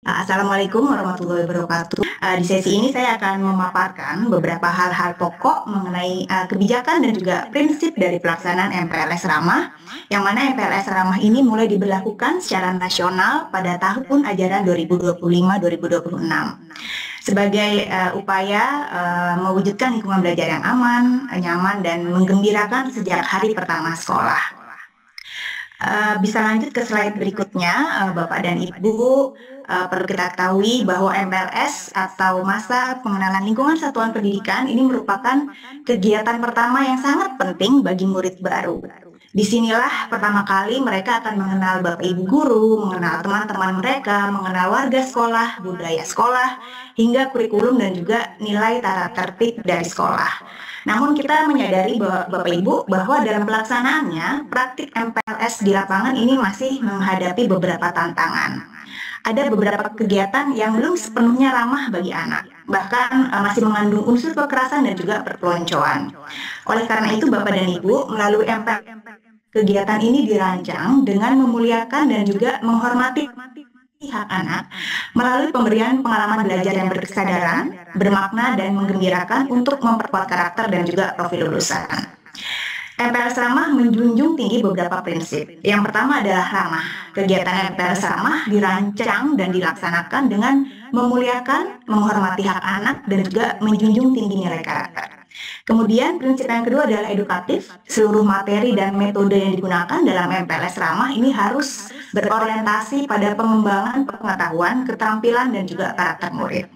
Assalamualaikum warahmatullahi wabarakatuh. Di sesi ini saya akan memaparkan beberapa hal-hal pokok mengenai kebijakan dan juga prinsip dari pelaksanaan MPLS Ramah, yang mana MPLS Ramah ini mulai diberlakukan secara nasional pada tahun ajaran 2025-2026 sebagai upaya mewujudkan lingkungan belajar yang aman, nyaman, dan menggembirakan sejak hari pertama sekolah. Bisa lanjut ke slide berikutnya, Bapak dan Ibu. Perlu kita ketahui bahwa MPLS atau masa pengenalan lingkungan satuan pendidikan ini merupakan kegiatan pertama yang sangat penting bagi murid baru. Disinilah pertama kali mereka akan mengenal Bapak Ibu guru, mengenal teman-teman mereka, mengenal warga sekolah, budaya sekolah, hingga kurikulum dan juga nilai tata tertib dari sekolah. Namun kita menyadari Bapak Ibu bahwa dalam pelaksanaannya praktik MPLS di lapangan ini masih menghadapi beberapa tantangan. Ada beberapa kegiatan yang belum sepenuhnya ramah bagi anak, bahkan masih mengandung unsur kekerasan dan juga perpeloncoan. Oleh karena itu Bapak dan Ibu, melalui MPLS kegiatan ini dirancang dengan memuliakan dan juga menghormati hak anak melalui pemberian pengalaman belajar yang berkesadaran, bermakna, dan menggembirakan untuk memperkuat karakter dan juga profil lulusan. MPLS Ramah menjunjung tinggi beberapa prinsip. Yang pertama adalah ramah. Kegiatan MPLS Ramah dirancang dan dilaksanakan dengan memuliakan, menghormati hak anak, dan juga menjunjung tinggi nilai karakter. Kemudian prinsip yang kedua adalah edukatif. Seluruh materi dan metode yang digunakan dalam MPLS Ramah ini harus berorientasi pada pengembangan pengetahuan, keterampilan, dan juga karakter murid.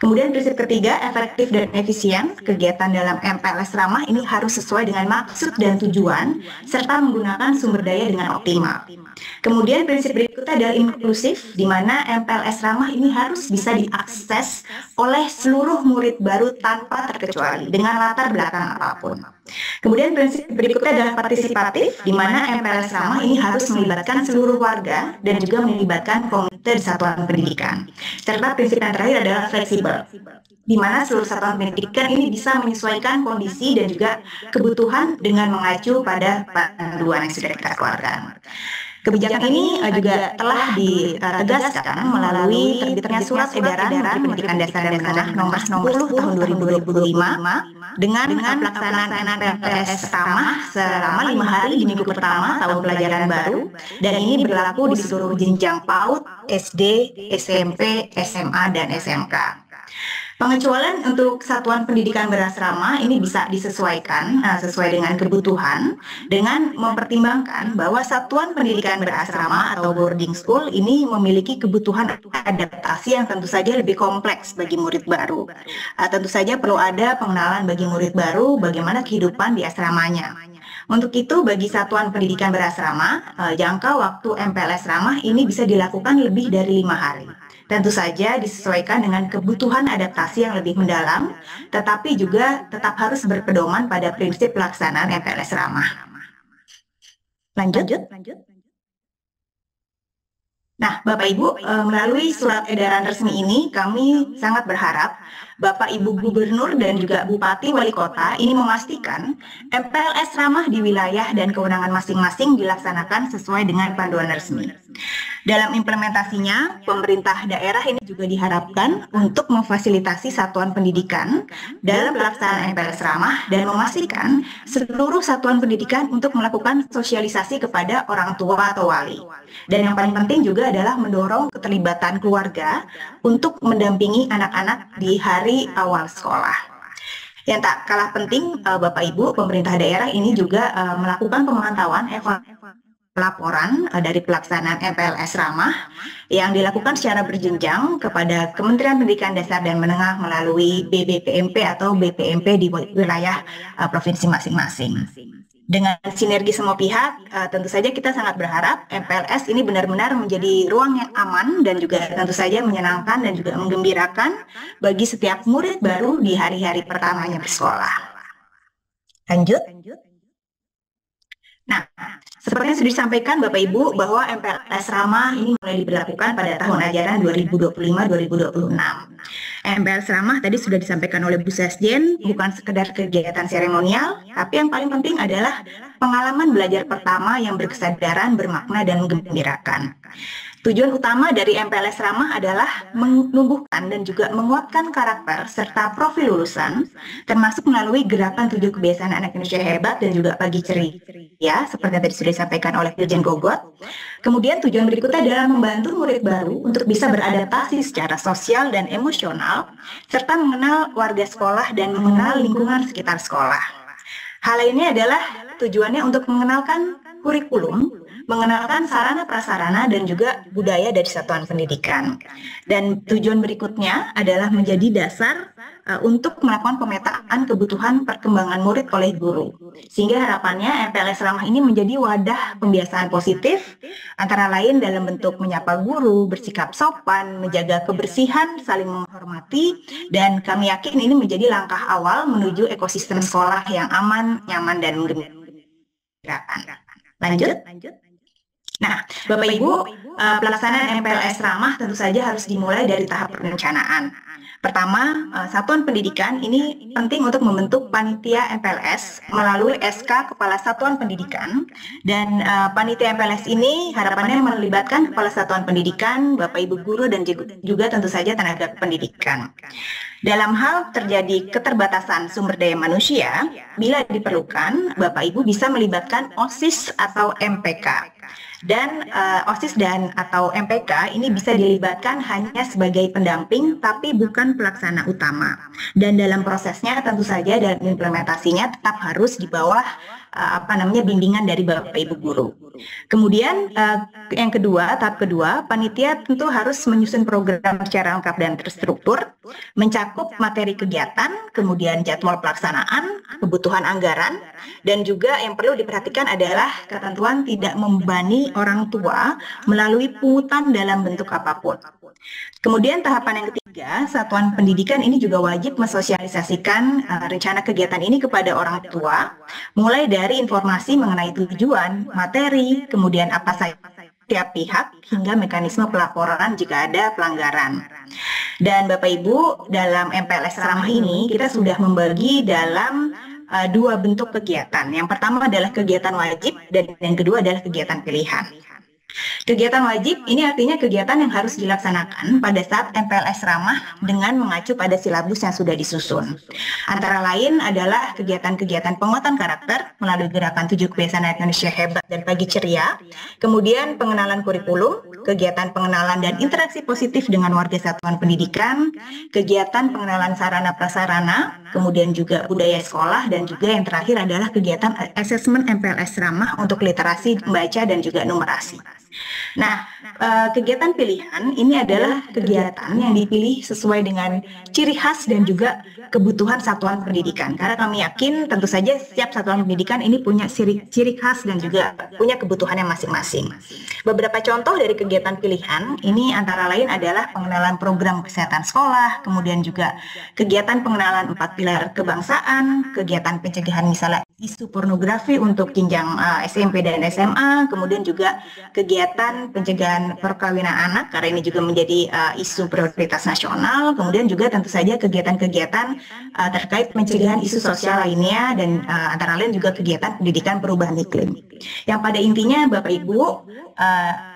Kemudian prinsip ketiga, efektif dan efisien. Kegiatan dalam MPLS Ramah ini harus sesuai dengan maksud dan tujuan, serta menggunakan sumber daya dengan optimal. Kemudian prinsip berikutnya adalah inklusif, di mana MPLS Ramah ini harus bisa diakses oleh seluruh murid baru tanpa terkecuali, dengan latar belakang apapun. Kemudian prinsip berikutnya adalah partisipatif, di mana MPLS Ramah ini harus melibatkan seluruh warga dan juga melibatkan komite di satuan pendidikan. Serta prinsip yang terakhir adalah fleksibel, di mana seluruh satuan pendidikan ini bisa menyesuaikan kondisi dan juga kebutuhan dengan mengacu pada panduan yang sudah kita keluarkan. Kebijakan ini juga telah ditegaskan melalui terbitnya Surat Edaran Menteri Pendidikan Dasar dan Menengah Nomor 10 Tahun 2025 dengan pelaksanaan MPLS Ramah selama 5 hari di minggu pertama tahun pelajaran baru, dan ini berlaku di seluruh jenjang PAUD, SD, SMP, SMA, dan SMK. Pengecualian untuk satuan pendidikan berasrama ini bisa disesuaikan sesuai dengan kebutuhan dengan mempertimbangkan bahwa satuan pendidikan berasrama atau boarding school ini memiliki kebutuhan adaptasi yang tentu saja lebih kompleks bagi murid baru. Tentu saja perlu ada pengenalan bagi murid baru bagaimana kehidupan di asramanya. Untuk itu, bagi satuan pendidikan berasrama, jangka waktu MPLS Ramah ini bisa dilakukan lebih dari 5 hari. Tentu saja disesuaikan dengan kebutuhan adaptasi yang lebih mendalam, tetapi juga tetap harus berpedoman pada prinsip pelaksanaan MPLS Ramah. Lanjut. Nah, Bapak Ibu, melalui surat edaran resmi ini, kami sangat berharap Bapak Ibu Gubernur dan juga Bupati Wali Kota ini memastikan MPLS Ramah di wilayah dan kewenangan masing-masing dilaksanakan sesuai dengan panduan resmi. Dalam implementasinya, pemerintah daerah ini juga diharapkan untuk memfasilitasi satuan pendidikan dalam pelaksanaan MPLS Ramah dan memastikan seluruh satuan pendidikan untuk melakukan sosialisasi kepada orang tua atau wali. Dan yang paling penting juga adalah mendorong keterlibatan keluarga untuk mendampingi anak-anak di hari awal sekolah. Yang tak kalah penting, Bapak Ibu, pemerintah daerah ini juga melakukan pemantauan laporan dari pelaksanaan MPLS Ramah yang dilakukan secara berjenjang kepada Kementerian Pendidikan Dasar dan Menengah melalui BBPMP atau BPMP di wilayah provinsi masing-masing. Dengan sinergi semua pihak, tentu saja kita sangat berharap MPLS ini benar-benar menjadi ruang yang aman dan juga tentu saja menyenangkan dan juga menggembirakan bagi setiap murid baru di hari-hari pertamanya bersekolah. Lanjut. Nah, seperti yang sudah disampaikan Bapak Ibu bahwa MPLS Ramah ini mulai diberlakukan pada tahun ajaran 2025-2026. MPLS Ramah tadi sudah disampaikan oleh Bu Sesjen, bukan sekedar kegiatan seremonial, tapi yang paling penting adalah pengalaman belajar pertama yang berkesadaran, bermakna, dan menggembirakan. Tujuan utama dari MPLS Ramah adalah menumbuhkan dan juga menguatkan karakter serta profil lulusan, termasuk melalui gerakan 7 kebiasaan anak Indonesia hebat dan juga pagi ceria, seperti yang tadi sudah disampaikan oleh Dirjen Gogot. Kemudian tujuan berikutnya adalah membantu murid baru untuk bisa beradaptasi secara sosial dan emosional, serta mengenal warga sekolah dan mengenal lingkungan sekitar sekolah. Hal ini adalah tujuannya untuk mengenalkan kurikulum, mengenalkan sarana prasarana dan juga budaya dari satuan pendidikan. Dan tujuan berikutnya adalah menjadi dasar untuk melakukan pemetaan kebutuhan perkembangan murid oleh guru. Sehingga harapannya MPLS Ramah ini menjadi wadah pembiasaan positif, antara lain dalam bentuk menyapa guru, bersikap sopan, menjaga kebersihan, saling menghormati, dan kami yakin ini menjadi langkah awal menuju ekosistem sekolah yang aman, nyaman, dan menggembirakan. Lanjut. Nah, Bapak Ibu, pelaksanaan MPLS Ramah tentu saja harus dimulai dari tahap perencanaan. Pertama, satuan pendidikan ini penting untuk membentuk panitia MPLS melalui SK Kepala Satuan Pendidikan, dan panitia MPLS ini harapannya melibatkan Kepala Satuan Pendidikan, Bapak Ibu guru, dan juga tentu saja tenaga pendidikan. Dalam hal terjadi keterbatasan sumber daya manusia, bila diperlukan, Bapak Ibu bisa melibatkan OSIS atau MPK. Dan OSIS dan atau MPK ini bisa dilibatkan hanya sebagai pendamping tapi bukan pelaksana utama. Dan dalam prosesnya tentu saja dan implementasinya tetap harus di bawah bimbingan dari Bapak Ibu guru. Kemudian yang kedua, tahap kedua, panitia tentu harus menyusun program secara lengkap dan terstruktur, mencakup materi kegiatan, kemudian jadwal pelaksanaan, kebutuhan anggaran, dan juga yang perlu diperhatikan adalah ketentuan tidak membebani orang tua melalui pungutan dalam bentuk apapun. Kemudian tahapan yang ketiga, satuan pendidikan ini juga wajib mensosialisasikan rencana kegiatan ini kepada orang tua, mulai dari informasi mengenai tujuan, materi, kemudian apa saja tiap pihak, hingga mekanisme pelaporan jika ada pelanggaran. Dan Bapak Ibu, dalam MPLS Ramah ini kita sudah membagi dalam dua bentuk kegiatan. Yang pertama adalah kegiatan wajib dan yang kedua adalah kegiatan pilihan. Kegiatan wajib ini artinya kegiatan yang harus dilaksanakan pada saat MPLS Ramah dengan mengacu pada silabus yang sudah disusun. Antara lain adalah kegiatan-kegiatan penguatan karakter melalui gerakan 7 kebiasaan anak Indonesia hebat dan pagi ceria, kemudian pengenalan kurikulum, kegiatan pengenalan dan interaksi positif dengan warga satuan pendidikan, kegiatan pengenalan sarana prasarana, kemudian juga budaya sekolah, dan juga yang terakhir adalah kegiatan asesmen MPLS Ramah untuk literasi membaca dan juga numerasi. Nah, kegiatan pilihan ini adalah kegiatan yang dipilih sesuai dengan ciri khas dan juga kebutuhan satuan pendidikan. Karena kami yakin tentu saja setiap satuan pendidikan ini punya ciri khas dan juga punya kebutuhannya masing-masing. Beberapa contoh dari kegiatan pilihan ini antara lain adalah pengenalan program kesehatan sekolah, kemudian juga kegiatan pengenalan 4 pilar kebangsaan, kegiatan pencegahan misalnya isu pornografi untuk jenjang SMP dan SMA, kemudian juga kegiatan pencegahan perkawinan anak karena ini juga menjadi isu prioritas nasional, kemudian juga tentu saja kegiatan-kegiatan terkait pencegahan isu sosial lainnya, dan antara lain juga kegiatan pendidikan perubahan iklim. Yang pada intinya Bapak Ibu,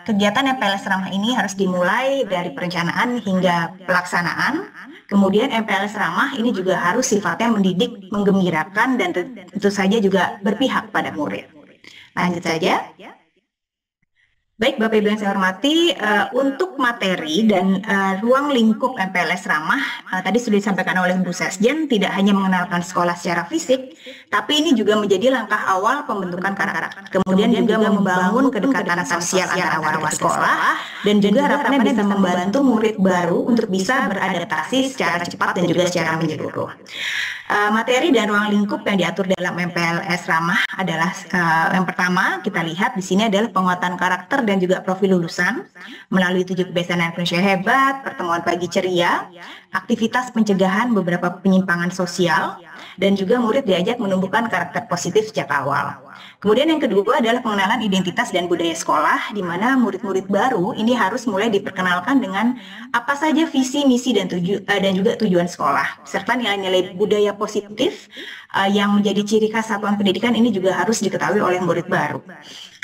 kegiatan MPLS Ramah ini harus dimulai dari perencanaan hingga pelaksanaan. Kemudian MPLS Ramah ini juga harus sifatnya mendidik, menggembirakan, dan tentu saja juga berpihak pada murid. Lanjut saja. Baik Bapak Ibu yang saya hormati, untuk materi dan ruang lingkup MPLS Ramah, tadi sudah disampaikan oleh Bu Sesjen, tidak hanya mengenalkan sekolah secara fisik, tapi ini juga menjadi langkah awal pembentukan karakter. Kemudian juga membangun kedekatan sosial antara warga sekolah, dan juga harapannya bisa membantu murid baru untuk bisa beradaptasi secara cepat dan juga secara menyeluruh. Materi dan ruang lingkup yang diatur dalam MPLS Ramah adalah yang pertama kita lihat di sini adalah penguatan karakter dan juga profil lulusan melalui 7 kebiasaan anak Indonesia hebat, pertemuan pagi ceria, aktivitas pencegahan beberapa penyimpangan sosial, dan juga murid diajak menumbuhkan karakter positif sejak awal. Kemudian yang kedua adalah pengenalan identitas dan budaya sekolah, di mana murid-murid baru ini harus mulai diperkenalkan dengan apa saja visi, misi, dan juga tujuan sekolah, serta nilai-nilai budaya positif yang menjadi ciri khas satuan pendidikan ini juga harus diketahui oleh murid baru.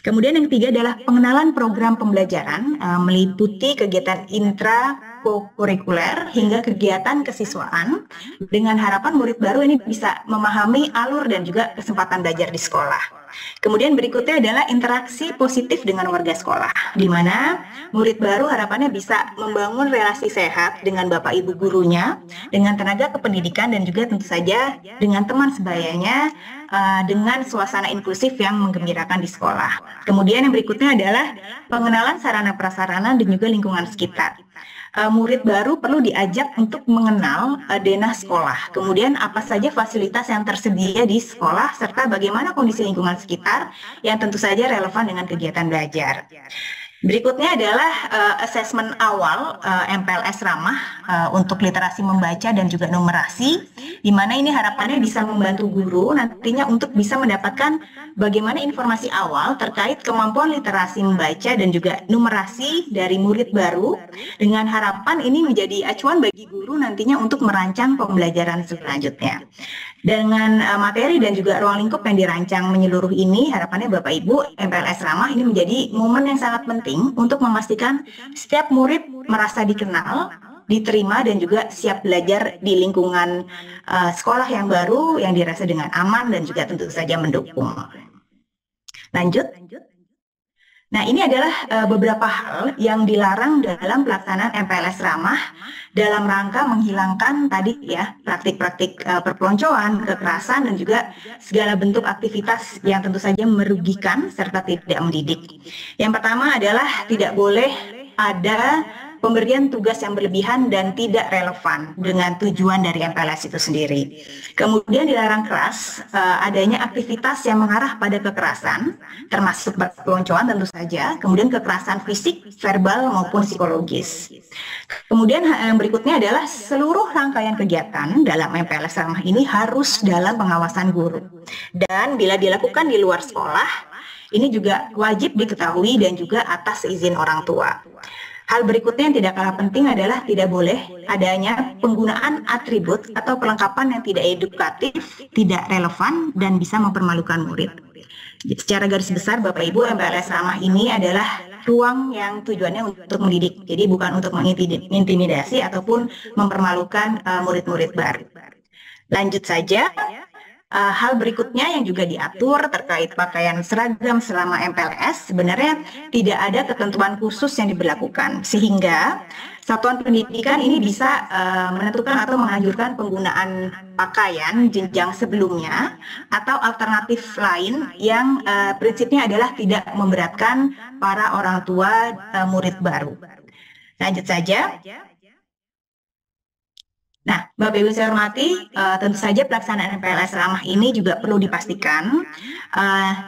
Kemudian yang ketiga adalah pengenalan program pembelajaran meliputi kegiatan intrakurikuler hingga kegiatan kesiswaan dengan harapan murid baru ini bisa memahami alur dan juga kesempatan belajar di sekolah. Kemudian berikutnya adalah interaksi positif dengan warga sekolah, di mana murid baru harapannya bisa membangun relasi sehat dengan bapak ibu gurunya, dengan tenaga kependidikan dan juga tentu saja dengan teman sebayanya, dengan suasana inklusif yang menggembirakan di sekolah. Kemudian yang berikutnya adalah pengenalan sarana prasarana dan juga lingkungan sekitar. Murid baru perlu diajak untuk mengenal denah sekolah, kemudian apa saja fasilitas yang tersedia di sekolah, serta bagaimana kondisi lingkungan sekitar yang tentu saja relevan dengan kegiatan belajar. Berikutnya adalah asesmen awal MPLS Ramah untuk literasi membaca dan juga numerasi, di mana ini harapannya bisa membantu guru nantinya untuk bisa mendapatkan bagaimana informasi awal terkait kemampuan literasi membaca dan juga numerasi dari murid baru, dengan harapan ini menjadi acuan bagi guru nantinya untuk merancang pembelajaran selanjutnya. Dengan materi dan juga ruang lingkup yang dirancang menyeluruh ini, harapannya Bapak Ibu, MPLS Ramah ini menjadi momen yang sangat penting untuk memastikan setiap murid merasa dikenal, diterima, dan juga siap belajar di lingkungan sekolah yang baru yang dirasa dengan aman dan juga tentu saja mendukung. Lanjut. Nah, ini adalah beberapa hal yang dilarang dalam pelaksanaan MPLS Ramah dalam rangka menghilangkan tadi ya praktik-praktik perpeloncoan, kekerasan, dan juga segala bentuk aktivitas yang tentu saja merugikan serta tidak mendidik. Yang pertama adalah tidak boleh ada pemberian tugas yang berlebihan dan tidak relevan dengan tujuan dari MPLS itu sendiri. Kemudian dilarang keras adanya aktivitas yang mengarah pada kekerasan, termasuk perpeloncoan tentu saja, kemudian kekerasan fisik, verbal, maupun psikologis. Kemudian yang berikutnya adalah seluruh rangkaian kegiatan dalam MPLS Ramah ini harus dalam pengawasan guru. Dan bila dilakukan di luar sekolah, ini juga wajib diketahui dan juga atas izin orang tua. Hal berikutnya yang tidak kalah penting adalah tidak boleh adanya penggunaan atribut atau perlengkapan yang tidak edukatif, tidak relevan, dan bisa mempermalukan murid. Secara garis besar, Bapak Ibu, MPLS Ramah ini adalah ruang yang tujuannya untuk mendidik, jadi bukan untuk mengintimidasi ataupun mempermalukan murid-murid baru. Lanjut saja. Hal berikutnya yang juga diatur terkait pakaian seragam selama MPLS, sebenarnya tidak ada ketentuan khusus yang diberlakukan, sehingga satuan pendidikan ini bisa menentukan atau menganjurkan penggunaan pakaian jenjang sebelumnya atau alternatif lain yang prinsipnya adalah tidak memberatkan para orang tua murid baru. Lanjut saja. Nah, Bapak Ibu saya hormati, tentu saja pelaksanaan MPLS Ramah ini juga perlu dipastikan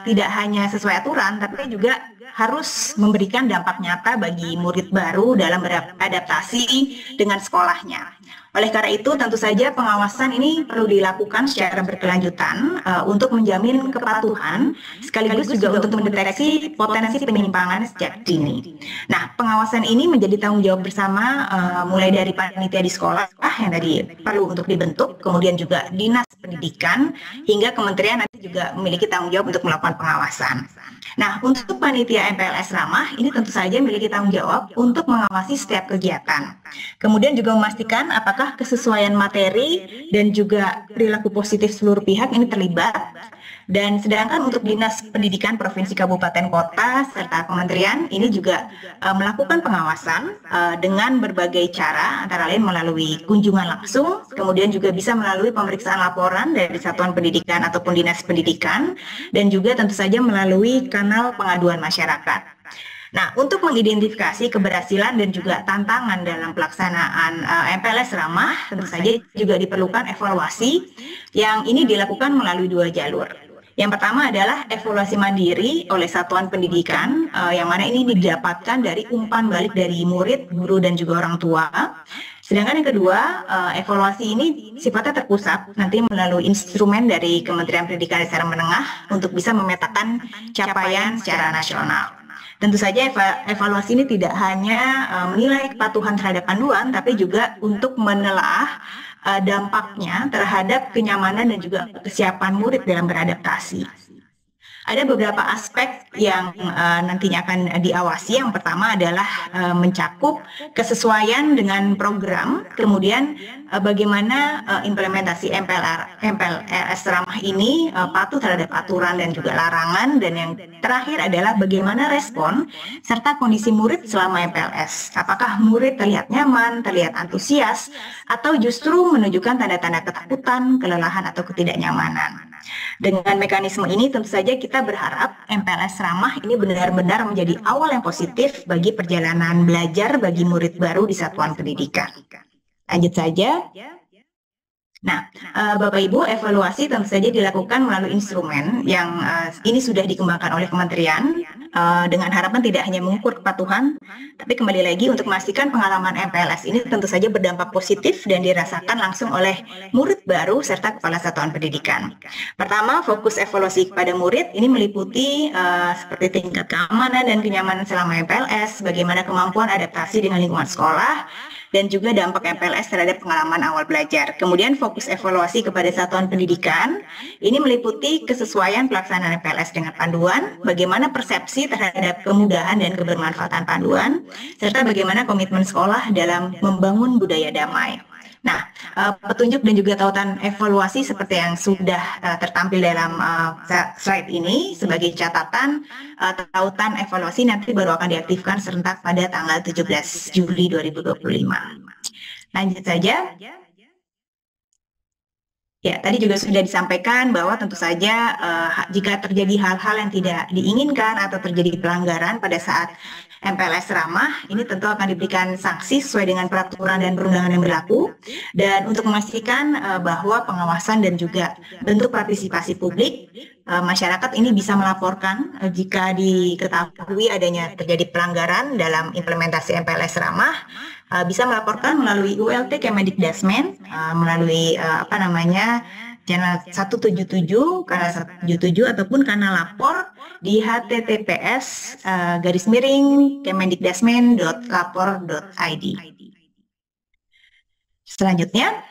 tidak hanya sesuai aturan, tapi juga harus memberikan dampak nyata bagi murid baru dalam beradaptasi dengan sekolahnya. Oleh karena itu, tentu saja pengawasan ini perlu dilakukan secara berkelanjutan untuk menjamin kepatuhan, sekaligus juga untuk mendeteksi potensi penyimpangan sejak dini. Nah, pengawasan ini menjadi tanggung jawab bersama mulai dari panitia di sekolah yang tadi perlu untuk dibentuk, kemudian juga dinas pendidikan, hingga kementerian nanti juga memiliki tanggung jawab untuk melakukan pengawasan. Nah, untuk panitia MPLS Ramah ini tentu saja memiliki tanggung jawab untuk mengawasi setiap kegiatan. Kemudian juga memastikan apakah kesesuaian materi dan juga perilaku positif seluruh pihak ini terlibat. Dan sedangkan untuk Dinas Pendidikan Provinsi Kabupaten Kota serta Kementerian ini juga melakukan pengawasan dengan berbagai cara, antara lain melalui kunjungan langsung, kemudian juga bisa melalui pemeriksaan laporan dari Satuan Pendidikan ataupun Dinas Pendidikan, dan juga tentu saja melalui kanal pengaduan masyarakat. Nah, untuk mengidentifikasi keberhasilan dan juga tantangan dalam pelaksanaan MPLS Ramah, tentu saja juga diperlukan evaluasi yang ini dilakukan melalui dua jalur. Yang pertama adalah evaluasi mandiri oleh satuan pendidikan, yang mana ini didapatkan dari umpan balik dari murid, guru, dan juga orang tua. Sedangkan yang kedua, evaluasi ini sifatnya terpusat, nanti melalui instrumen dari Kementerian Pendidikan dan Secara Menengah untuk bisa memetakan capaian secara nasional. Tentu saja evaluasi ini tidak hanya menilai kepatuhan terhadap panduan, tapi juga untuk menelaah dampaknya terhadap kenyamanan dan juga kesiapan murid dalam beradaptasi. Ada beberapa aspek yang nantinya akan diawasi. Yang pertama adalah mencakup kesesuaian dengan program, kemudian bagaimana implementasi MPLS ramah ini patuh terhadap aturan dan juga larangan, dan yang terakhir adalah bagaimana respon serta kondisi murid selama MPLS. Apakah murid terlihat nyaman, terlihat antusias, atau justru menunjukkan tanda-tanda ketakutan, kelelahan, atau ketidaknyamanan. Dengan mekanisme ini tentu saja kita berharap MPLS ramah ini benar-benar menjadi awal yang positif bagi perjalanan belajar bagi murid baru di satuan pendidikan. Lanjut saja. Nah, Bapak Ibu, evaluasi tentu saja dilakukan melalui instrumen yang ini sudah dikembangkan oleh Kementerian dengan harapan tidak hanya mengukur kepatuhan, tapi kembali lagi untuk memastikan pengalaman MPLS ini tentu saja berdampak positif dan dirasakan langsung oleh murid baru serta kepala satuan pendidikan. Pertama, fokus evaluasi kepada murid ini meliputi seperti tingkat keamanan dan kenyamanan selama MPLS, bagaimana kemampuan adaptasi dengan lingkungan sekolah, dan juga dampak MPLS terhadap pengalaman awal belajar. Kemudian fokus evaluasi kepada satuan pendidikan, ini meliputi kesesuaian pelaksanaan MPLS dengan panduan, bagaimana persepsi terhadap kemudahan dan kebermanfaatan panduan, serta bagaimana komitmen sekolah dalam membangun budaya damai. Nah, petunjuk dan juga tautan evaluasi seperti yang sudah tertampil dalam slide ini sebagai catatan, tautan evaluasi nanti baru akan diaktifkan serentak pada tanggal 17 Juli 2025. Lanjut saja. Ya, tadi juga sudah disampaikan bahwa tentu saja jika terjadi hal-hal yang tidak diinginkan atau terjadi pelanggaran pada saat MPLS ramah, ini tentu akan diberikan sanksi sesuai dengan peraturan dan perundangan yang berlaku. Dan untuk memastikan bahwa pengawasan dan juga bentuk partisipasi publik, masyarakat ini bisa melaporkan jika diketahui adanya terjadi pelanggaran dalam implementasi MPLS ramah, bisa melaporkan melalui ULT Kemendikdasmen, melalui channel 177, kanal 177, ataupun kanal lapor di https://kemendikdasmen.lapor.id. Selanjutnya,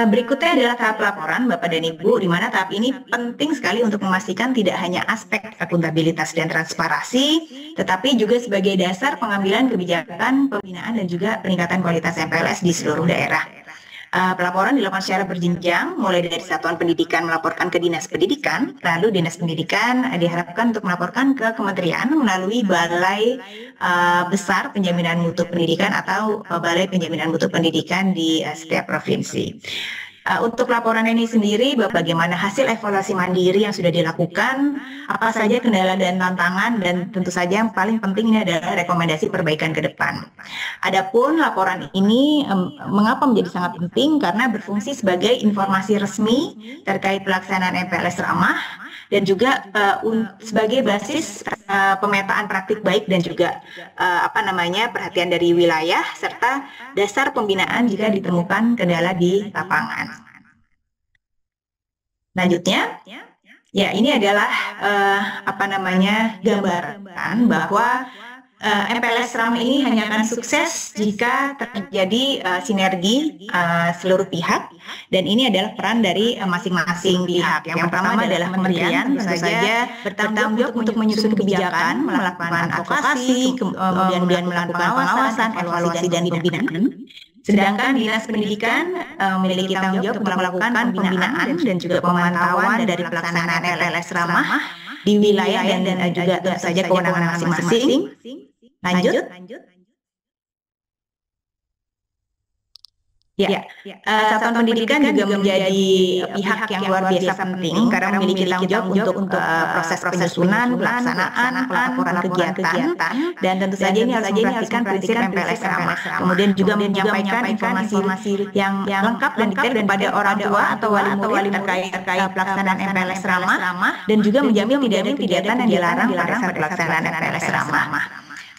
berikutnya adalah tahap laporan Bapak dan Ibu, di mana tahap ini penting sekali untuk memastikan tidak hanya aspek akuntabilitas dan transparansi, tetapi juga sebagai dasar pengambilan kebijakan, pembinaan, dan juga peningkatan kualitas MPLS di seluruh daerah. Pelaporan dilakukan secara berjenjang, mulai dari satuan pendidikan melaporkan ke dinas pendidikan, lalu dinas pendidikan diharapkan untuk melaporkan ke kementerian melalui balai besar penjaminan mutu pendidikan atau balai penjaminan mutu pendidikan di setiap provinsi. Untuk laporan ini sendiri, bagaimana hasil evaluasi mandiri yang sudah dilakukan, apa saja kendala dan tantangan, dan tentu saja yang paling penting ini adalah rekomendasi perbaikan ke depan. Adapun laporan ini mengapa menjadi sangat penting? Karena berfungsi sebagai informasi resmi terkait pelaksanaan MPLS ramah, dan juga sebagai basis pemetaan praktik baik dan juga perhatian dari wilayah serta dasar pembinaan jika ditemukan kendala di lapangan. Selanjutnya, ya ini adalah gambaran bahwa MPLS ramah ini hanya akan sukses jika terjadi sinergi seluruh pihak, dan ini adalah peran dari masing-masing pihak. Yang pertama adalah kementerian, tentu saja bertanggung jawab untuk menyusun kebijakan, melakukan advokasi, kemudian melakukan pengawasan, evaluasi, dan pembinaan. Sedangkan dinas pendidikan memiliki tanggung jawab untuk melakukan pembinaan dan juga pemantauan dari pelaksanaan MPLS ramah di wilayah dan juga tentu saja kewenangan masing-masing. Lanjut. Satuan pendidikan juga menjadi pihak yang luar biasa penting karena memiliki tanggung jawab untuk proses penyusunan, pelaksanaan, pelaporan kegiatan, dan tentu saja ini harus memperhatikan prinsip MPLS ramah. Kemudian juga menyampaikan informasi yang lengkap dan detail kepada orang tua atau wali murid terkait pelaksanaan MPLS ramah, dan juga menjamin tidak ada kegiatan yang dilarang pada saat pelaksanaan MPLS ramah.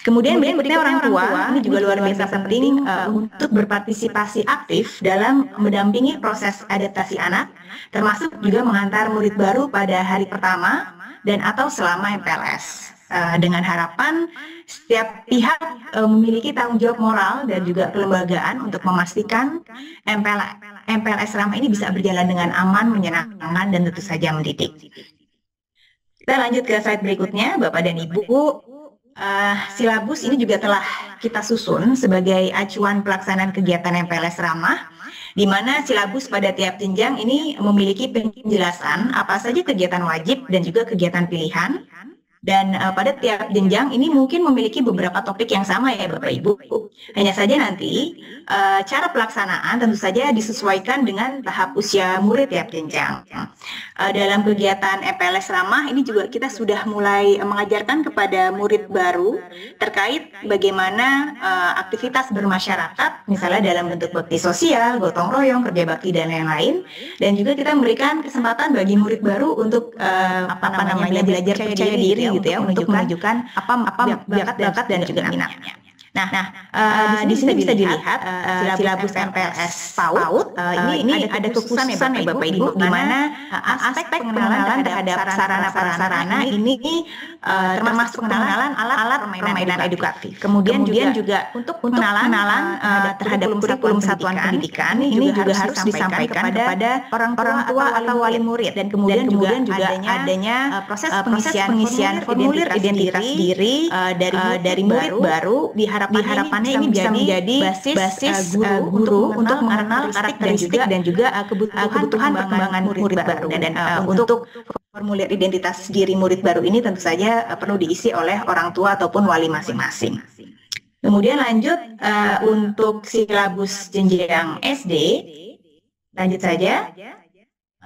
Kemudian berikutnya orang tua, ini juga luar biasa penting untuk berpartisipasi aktif dalam mendampingi proses adaptasi anak, termasuk juga mengantar murid baru pada hari pertama dan atau selama MPLS. Dengan harapan setiap pihak memiliki tanggung jawab moral dan juga kelembagaan untuk memastikan MPLS ramah ini bisa berjalan dengan aman, menyenangkan, dan tentu saja mendidik. Kita lanjut ke slide berikutnya, Bapak dan Ibu. Silabus ini juga telah kita susun sebagai acuan pelaksanaan kegiatan MPLS ramah, di mana silabus pada tiap jenjang ini memiliki penjelasan apa saja kegiatan wajib dan juga kegiatan pilihan. Dan pada tiap jenjang ini mungkin memiliki beberapa topik yang sama ya Bapak Ibu. Hanya saja nanti cara pelaksanaan tentu saja disesuaikan dengan tahap usia murid tiap jenjang. Dalam kegiatan MPLS ramah ini juga kita sudah mulai mengajarkan kepada murid baru terkait bagaimana aktivitas bermasyarakat, misalnya dalam bentuk bakti sosial, gotong royong, kerja bakti dan lain-lain. Dan juga kita memberikan kesempatan bagi murid baru untuk belajar percaya diri gitu ya, untuk menunjukkan apa bakat dan juga minatnya. Di sini bisa dilihat silabus MPLS PAUD. Ini ada kekhususan ya Bapak Ibu, di mana aspek pengenalan terhadap sarana-prasarana ini termasuk pengenalan alat permainan edukatif. Kemudian juga untuk pengenalan terhadap kurikulum satuan pendidikan ini juga harus disampaikan kepada orang tua atau wali murid. Dan kemudian juga adanya proses pengisian formulir identitas diri dari murid baru. Harapannya ini bisa menjadi basis guru untuk mengenal karakteristik dan juga kebutuhan perkembangan murid baru. Dan untuk formulir identitas diri murid baru ini tentu saja perlu diisi oleh orang tua ataupun wali masing-masing. Kemudian lanjut untuk silabus jenjang SD, lanjut saja.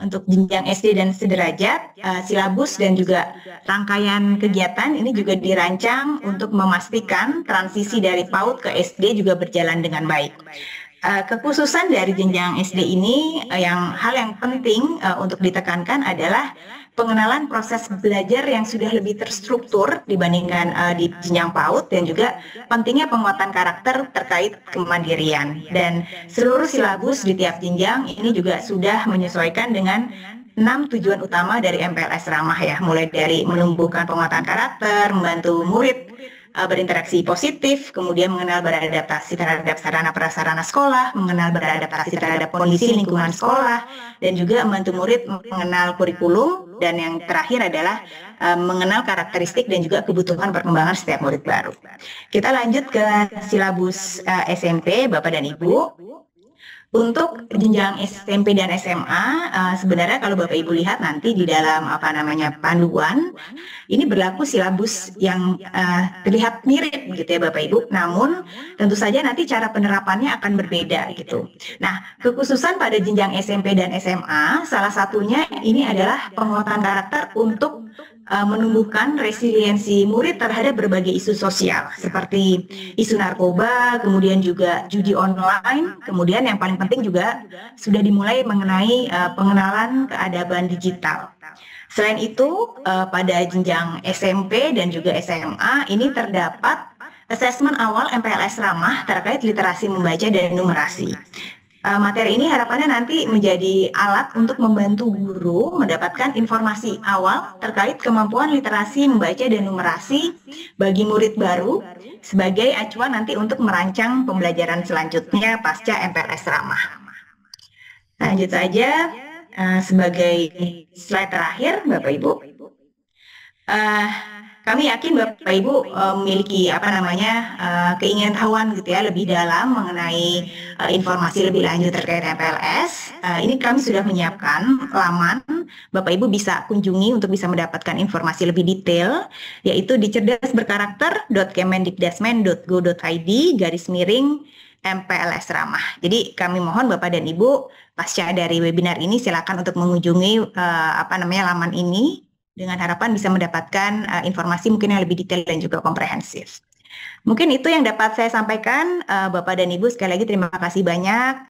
Untuk jenjang SD dan sederajat, silabus dan juga rangkaian kegiatan ini juga dirancang untuk memastikan transisi dari PAUD ke SD juga berjalan dengan baik. Kekhususan dari jenjang SD ini, hal yang penting untuk ditekankan adalah pengenalan proses belajar yang sudah lebih terstruktur dibandingkan di jenjang PAUD, dan juga pentingnya penguatan karakter terkait kemandirian. Dan seluruh silabus di tiap jenjang ini juga sudah menyesuaikan dengan 6 tujuan utama dari MPLS ramah ya, mulai dari menumbuhkan penguatan karakter, membantu murid berinteraksi positif, kemudian mengenal beradaptasi terhadap sarana prasarana sekolah, mengenal beradaptasi terhadap kondisi lingkungan sekolah, dan juga membantu murid mengenal kurikulum, dan yang terakhir adalah mengenal karakteristik dan juga kebutuhan perkembangan setiap murid baru. Kita lanjut ke silabus SMP, Bapak dan Ibu. Untuk jenjang SMP dan SMA, sebenarnya kalau Bapak Ibu lihat nanti di dalam panduan, ini berlaku silabus yang terlihat mirip gitu ya Bapak Ibu, namun tentu saja nanti cara penerapannya akan berbeda gitu. Nah, kekhususan pada jenjang SMP dan SMA, salah satunya ini adalah penguatan karakter untuk menumbuhkan resiliensi murid terhadap berbagai isu sosial seperti isu narkoba, kemudian juga judi online, kemudian yang paling penting juga sudah dimulai mengenai pengenalan keadaban digital. Selain itu, pada jenjang SMP dan juga SMA ini terdapat asesmen awal MPLS ramah terkait literasi membaca dan numerasi. Materi ini harapannya nanti menjadi alat untuk membantu guru mendapatkan informasi awal terkait kemampuan literasi membaca dan numerasi bagi murid baru sebagai acuan nanti untuk merancang pembelajaran selanjutnya pasca MPLS ramah. Lanjut saja sebagai slide terakhir Bapak Ibu. Kami yakin Bapak Ibu memiliki keingintahuan gitu ya lebih dalam mengenai informasi lebih lanjut terkait MPLS. Ini kami sudah menyiapkan laman Bapak Ibu bisa kunjungi untuk bisa mendapatkan informasi lebih detail, yaitu di cerdasberkarakter.kemendikdasmen.go.id/MPLS ramah. Jadi kami mohon Bapak dan Ibu pasca dari webinar ini silakan untuk mengunjungi laman ini, dengan harapan bisa mendapatkan informasi mungkin yang lebih detail dan juga komprehensif. Mungkin itu yang dapat saya sampaikan, Bapak dan Ibu. Sekali lagi terima kasih banyak.